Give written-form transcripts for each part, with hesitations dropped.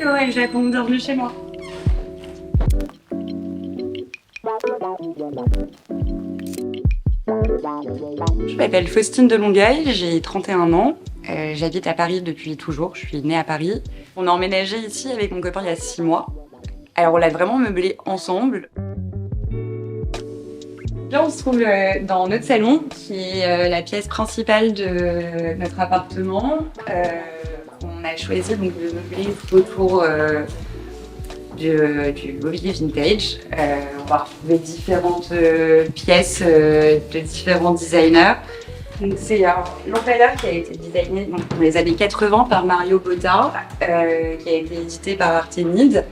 Noël Japon, bienvenue chez moi. Je m'appelle Faustine de Longueuil, j'ai 31 ans. J'habite à Paris depuis toujours, je suis née à Paris. On a emménagé ici avec mon copain il y a 6 mois. Alors on l'a vraiment meublé ensemble. Là on se trouve dans notre salon, qui est la pièce principale de notre appartement. On a choisi donc, de meubler autour du mobilier vintage. On va retrouver différentes pièces de différents designers. C'est un lampadaire qui a été designé dans les années 80 par Mario Botta, qui a été édité par Artemide.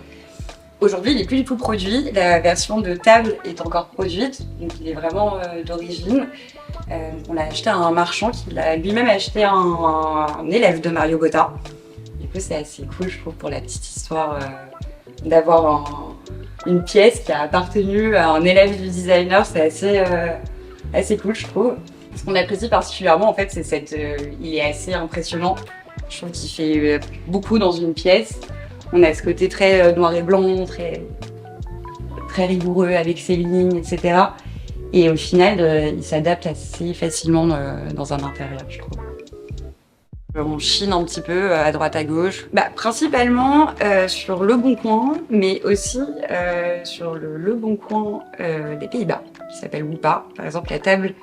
Aujourd'hui, il n'est plus du tout produit. La version de table est encore produite, donc il est vraiment d'origine. On l'a acheté à un marchand qui l'a lui-même acheté à un élève de Mario Botta. Du coup, c'est assez cool, je trouve, pour la petite histoire d'avoir une pièce qui a appartenu à un élève du designer. C'est assez cool, je trouve. Ce qu'on apprécie particulièrement, en fait, c'est il est assez impressionnant. Je trouve qu'il fait beaucoup dans une pièce. On a ce côté très noir et blanc, très rigoureux avec ses lignes, etc. Et au final, il s'adapte assez facilement dans un intérieur, je trouve. On chine un petit peu à droite à gauche, principalement sur Le Bon Coin, mais aussi sur le Bon Coin des Pays-Bas, qui s'appelle Woopa. Par exemple, la table,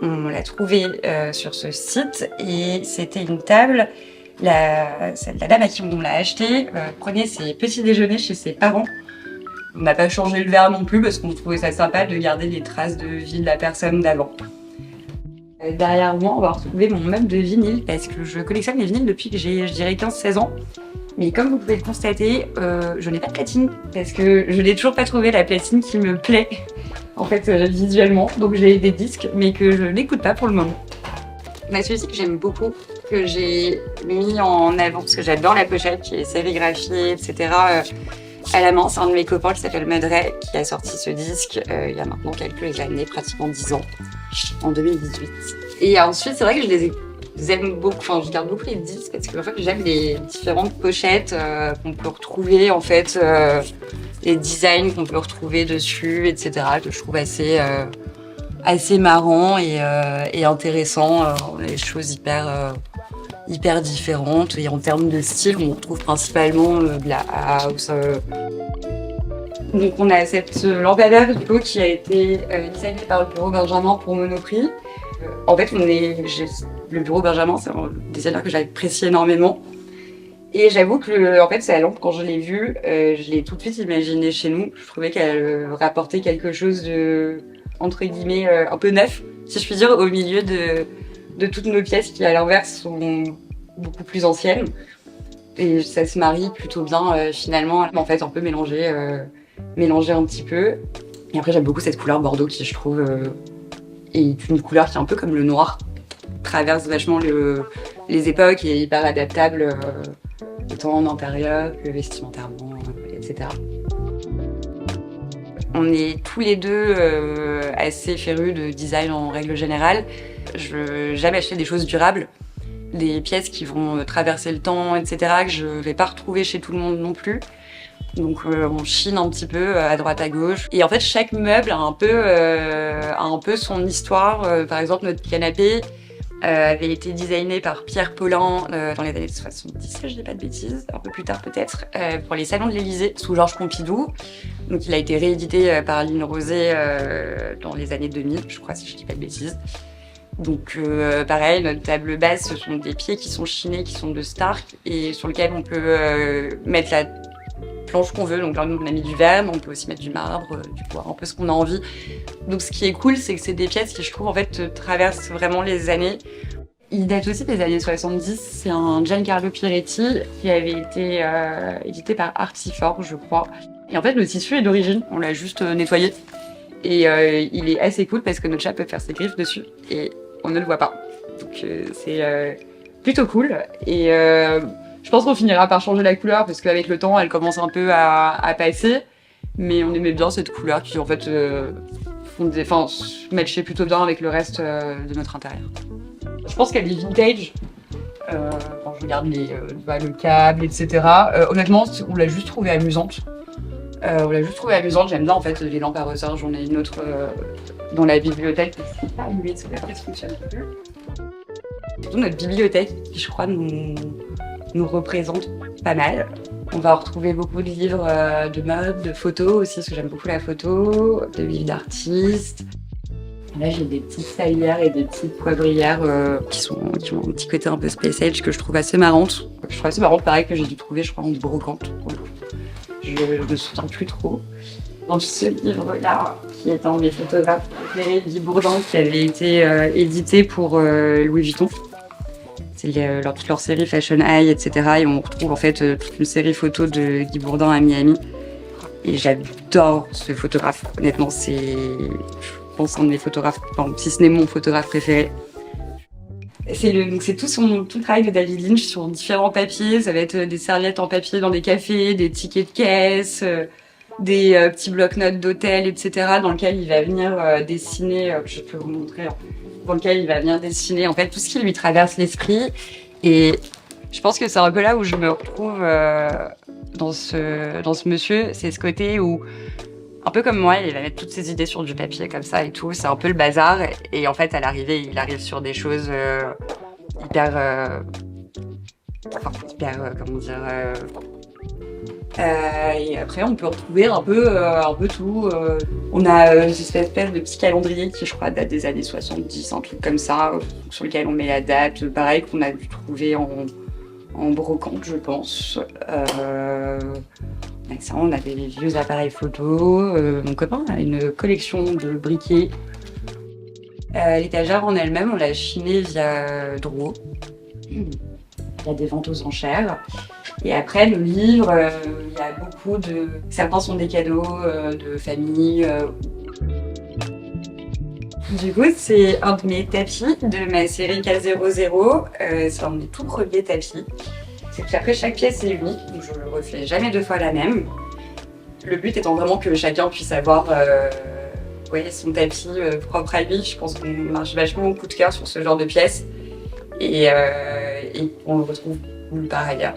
on l'a trouvée sur ce site et c'était une table. La dame à qui on l'a acheté prenait ses petits déjeuners chez ses parents. On n'a pas changé le verre non plus parce qu'on trouvait ça sympa de garder les traces de vie de la personne d'avant. Derrière moi, on va retrouver mon meuble de vinyle parce que je collectionne les vinyles depuis que j'ai, je dirais, 15-16 ans. Mais comme vous pouvez le constater, je n'ai pas de platine parce que je n'ai toujours pas trouvé la platine qui me plaît en fait visuellement. Donc j'ai des disques mais que je n'écoute pas pour le moment. Celui-ci que j'aime beaucoup, que j'ai mis en avant parce que j'adore la pochette qui est sérigraphiée, etc. À la main, c'est un de mes copains qui s'appelle Madray qui a sorti ce disque il y a maintenant quelques années, pratiquement 10 ans, en 2018. Et ensuite, c'est vrai que je les aime beaucoup, enfin je garde beaucoup les disques parce que en fait, j'aime les différentes pochettes qu'on peut retrouver, en fait, les designs qu'on peut retrouver dessus, etc. que je trouve assez marrant et intéressant, des choses hyper différentes. Et en termes de style, on retrouve principalement de la house. Donc on a cette lampadaire qui a été designée par le bureau Benjamin pour Monoprix. En fait, le bureau Benjamin, c'est un designer que j'apprécie énormément. Et j'avoue que en fait, cette lampe, quand je l'ai vue, je l'ai tout de suite imaginée chez nous. Je trouvais qu'elle rapportait quelque chose de, entre guillemets, un peu neuf, si je puis dire, au milieu de toutes nos pièces qui, à l'inverse, sont beaucoup plus anciennes. Et ça se marie plutôt bien, finalement. En fait, on peut mélanger un petit peu. Et après, j'aime beaucoup cette couleur bordeaux qui, je trouve, est une couleur qui est un peu comme le noir. Traverse vachement les époques et est hyper adaptable, autant en intérieur que vestimentairement, etc. On est tous les deux assez férus de design en règle générale. Je veux jamais acheter des choses durables, des pièces qui vont traverser le temps, etc., que je vais pas retrouver chez tout le monde non plus. Donc on chine un petit peu à droite à gauche. Et en fait, chaque meuble a un peu son histoire. Par exemple, notre canapé avait été designé par Pierre Paulin dans les années 70, si je dis pas de bêtises, un peu plus tard peut-être, pour les salons de l'Élysée sous Georges Pompidou. Donc il a été réédité par Line Rosé dans les années 2000, je crois, si je dis pas de bêtises. Donc pareil, notre table basse, ce sont des pieds qui sont chinés, qui sont de Stark et sur lesquels on peut mettre la planche qu'on veut. Donc là, nous, on a mis du verre, mais on peut aussi mettre du marbre, du bois, un peu ce qu'on a envie. Donc ce qui est cool, c'est que c'est des pièces qui, je trouve, en fait, traversent vraiment les années. Il date aussi des années 70. C'est un Giancarlo Piretti qui avait été édité par Artifor, je crois. Et en fait, le tissu est d'origine. On l'a juste nettoyé. Et il est assez cool parce que notre chat peut faire ses griffes dessus et on ne le voit pas. Donc c'est plutôt cool. Et je pense qu'on finira par changer la couleur parce qu'avec le temps, elle commence un peu à passer. Mais on aimait bien cette couleur qui, en fait, matchait plutôt bien avec le reste de notre intérieur. Je pense qu'elle est vintage Quand je regarde le câble, etc. Honnêtement, on l'a juste trouvée amusante. J'aime bien en fait les lampes à ressort. J'en ai une autre dans la bibliothèque. C'est pas allumé, ça fonctionne plus. Surtout notre bibliothèque, qui je crois nous représente pas mal. On va retrouver beaucoup de livres de mode, de photos aussi, parce que j'aime beaucoup la photo, de livres d'artistes. Là, j'ai des petites salières et des petites poivrières qui ont un petit côté un peu space age que je trouve assez marrante. Pareil, que j'ai dû trouver, je crois, en brocante. Je me souviens plus trop. Dans ce livre-là, qui est un des photographes préférés, Guy Bourdin, qui avait été édité pour Louis Vuitton. C'est toute leur série Fashion High, etc. Et on retrouve en fait toute une série photos de Guy Bourdin à Miami. Et j'adore ce photographe. Honnêtement, je pense un de mes photographes, enfin, si ce n'est mon photographe préféré. C'est tout le travail de David Lynch sur différents papiers. Ça va être des serviettes en papier dans des cafés, des tickets de caisse, des petits blocs-notes d'hôtel, etc. dans lequel il va venir dessiner, je peux vous montrer, dans lequel il va venir dessiner en fait tout ce qui lui traverse l'esprit. Et je pense que c'est un peu là où je me retrouve dans ce monsieur, c'est ce côté où, un peu comme moi, il va mettre toutes ses idées sur du papier comme ça et tout, c'est un peu le bazar. Et en fait, à l'arrivée, il arrive sur des choses hyper, comment dire... et après, on peut retrouver un peu tout. On a cette espèce de petit calendrier qui, je crois, date des années 70, un truc comme ça, sur lequel on met la date. Pareil, qu'on a dû trouver en brocante, je pense. Avec ça, on a des vieux appareils photo. Mon copain a une collection de briquets. L'étagère en elle-même, on l'a chinée via Drouot. Il y a des ventes aux enchères. Et après, le livre, il y a beaucoup de... Certains sont des cadeaux de famille. Du coup, c'est un de mes tapis de ma série K00. C'est un des tout premiers tapis. C'est qu'après, chaque pièce est unique, donc je ne refais jamais deux fois la même. Le but étant vraiment que chacun puisse avoir son tapis propre à lui. Je pense qu'on marche vachement au coup de cœur sur ce genre de pièces. Et on le retrouve nulle part ailleurs.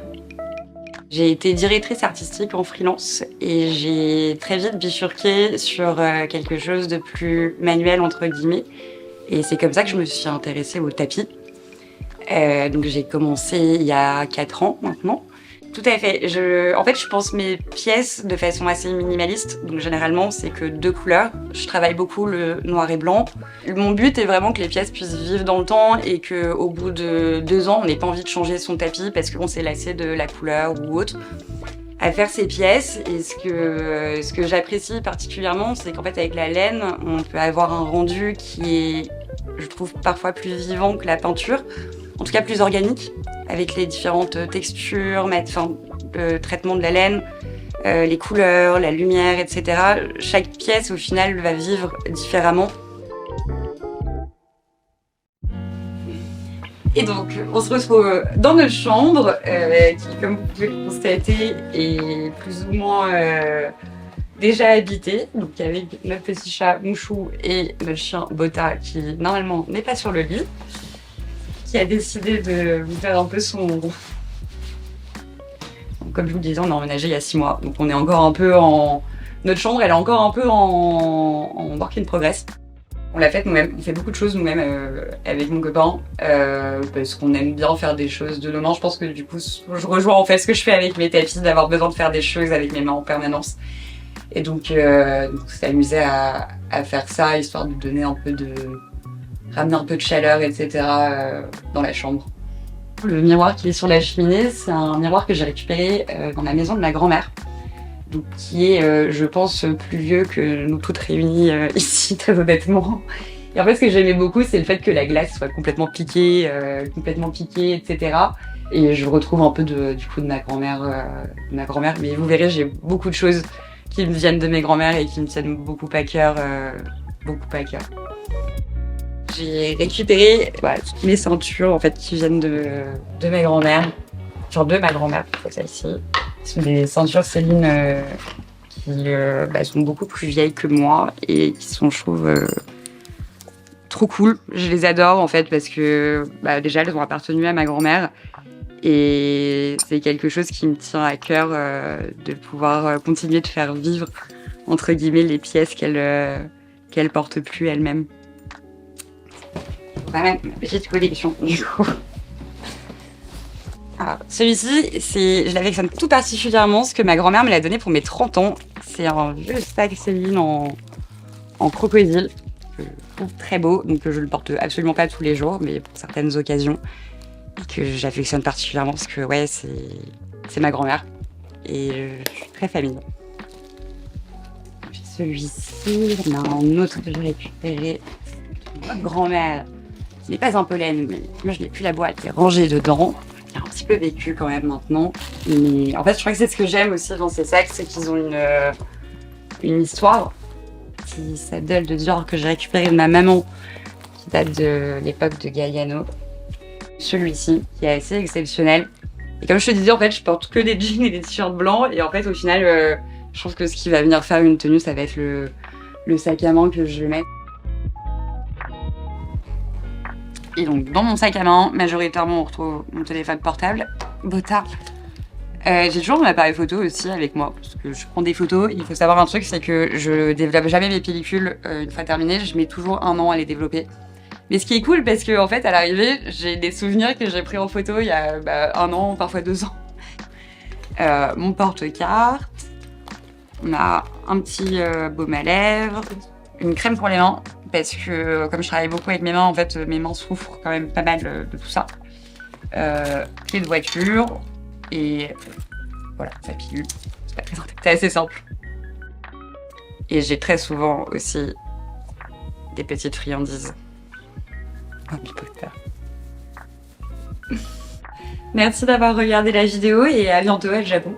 J'ai été directrice artistique en freelance et j'ai très vite bifurqué sur quelque chose de plus manuel, entre guillemets. Et c'est comme ça que je me suis intéressée au tapis. Donc j'ai commencé il y a 4 ans maintenant. Tout à fait. En fait, je pense mes pièces de façon assez minimaliste. Donc généralement, c'est que 2 couleurs. Je travaille beaucoup le noir et blanc. Mon but est vraiment que les pièces puissent vivre dans le temps et qu'au bout de 2 ans, on n'ait pas envie de changer son tapis parce qu'on s'est lassé de la couleur ou autre. À faire ces pièces, et ce que j'apprécie particulièrement, c'est qu'en fait, avec la laine, on peut avoir un rendu qui est, je trouve, parfois plus vivant que la peinture. En tout cas plus organique, avec les différentes textures, le traitement de la laine, les couleurs, la lumière, etc. Chaque pièce, au final, va vivre différemment. Et donc, on se retrouve dans notre chambre, qui, comme vous pouvez le constater, est plus ou moins déjà habitée. Donc, avec notre petit chat Mouchou et notre chien Bota, qui, normalement, n'est pas sur le lit, qui a décidé de vous faire un peu son... Comme je vous le disais, on a emménagé il y a 6 mois, donc on est encore un peu en... Notre chambre, elle est encore un peu en work in progress. On l'a faite nous-mêmes, on fait beaucoup de choses nous-mêmes avec mon copain, parce qu'on aime bien faire des choses de nos mains. Je pense que du coup, je rejoins en fait ce que je fais avec mes tapis, d'avoir besoin de faire des choses avec mes mains en permanence. Et donc, on s'est amusé à faire ça, histoire de donner un peu de... ramener un peu de chaleur, etc. Dans la chambre. Le miroir qui est sur la cheminée, c'est un miroir que j'ai récupéré dans la maison de ma grand-mère, donc qui est, je pense, plus vieux que nous toutes réunies ici, très honnêtement. Et en fait, ce que j'aimais beaucoup, c'est le fait que la glace soit complètement piquée, etc. Et je retrouve un peu du coup de ma grand-mère. Mais vous verrez, j'ai beaucoup de choses qui me viennent de mes grand-mères et qui me tiennent beaucoup à cœur. J'ai récupéré toutes mes ceintures en fait qui viennent de mes grand-mères, genre de ma grand-mère plutôt celle-ci. Ce sont des ceintures Céline qui sont beaucoup plus vieilles que moi et qui sont, je trouve, trop cool. Je les adore en fait parce que déjà elles ont appartenu à ma grand-mère et c'est quelque chose qui me tient à cœur de pouvoir continuer de faire vivre entre guillemets les pièces qu'elle porte plus elle-même. Vraiment ma petite collection du coup. Alors, celui-ci, je l'affectionne tout particulièrement parce que ma grand-mère me l'a donné pour mes 30 ans. C'est un vieux sac Céline en crocodile. Que je trouve très beau, donc je le porte absolument pas tous les jours, mais pour certaines occasions. Et que j'affectionne particulièrement parce que ouais, c'est ma grand-mère. Et je suis très famille. J'ai celui-ci, il y en a un autre que j'ai récupéré. Ma grand-mère, qui n'est pas un pollen, mais moi je n'ai plus la boîte, elle est rangée dedans. Il a un petit peu vécu quand même maintenant. Mais en fait, je crois que c'est ce que j'aime aussi dans ces sacs, c'est qu'ils ont une histoire. Petit saddle de Dior que j'ai récupéré de ma maman, qui date de l'époque de Galliano. Celui-ci, qui est assez exceptionnel. Et comme je te disais, en fait, je porte que des jeans et des t-shirts blancs. Et en fait, au final, je pense que ce qui va venir faire une tenue, ça va être le sac à main que je vais mettre. Et donc, dans mon sac à main, majoritairement, on retrouve mon téléphone portable, Botard. J'ai toujours mon appareil photo aussi avec moi, parce que je prends des photos. Il faut savoir un truc, c'est que je développe jamais mes pellicules une fois terminées. Je mets toujours 1 an à les développer. Mais ce qui est cool, parce que en fait, à l'arrivée, j'ai des souvenirs que j'ai pris en photo il y a 1 an, parfois 2 ans. Mon porte-carte. On a un petit baume à lèvres, une crème pour les mains, parce que comme je travaille beaucoup avec mes mains, en fait, mes mains souffrent quand même pas mal de tout ça. Clé de voiture, et voilà, sa pilule. C'est pas très c'est assez simple. Et j'ai très souvent aussi des petites friandises. Harry Potter. Merci d'avoir regardé la vidéo et à bientôt à Japon.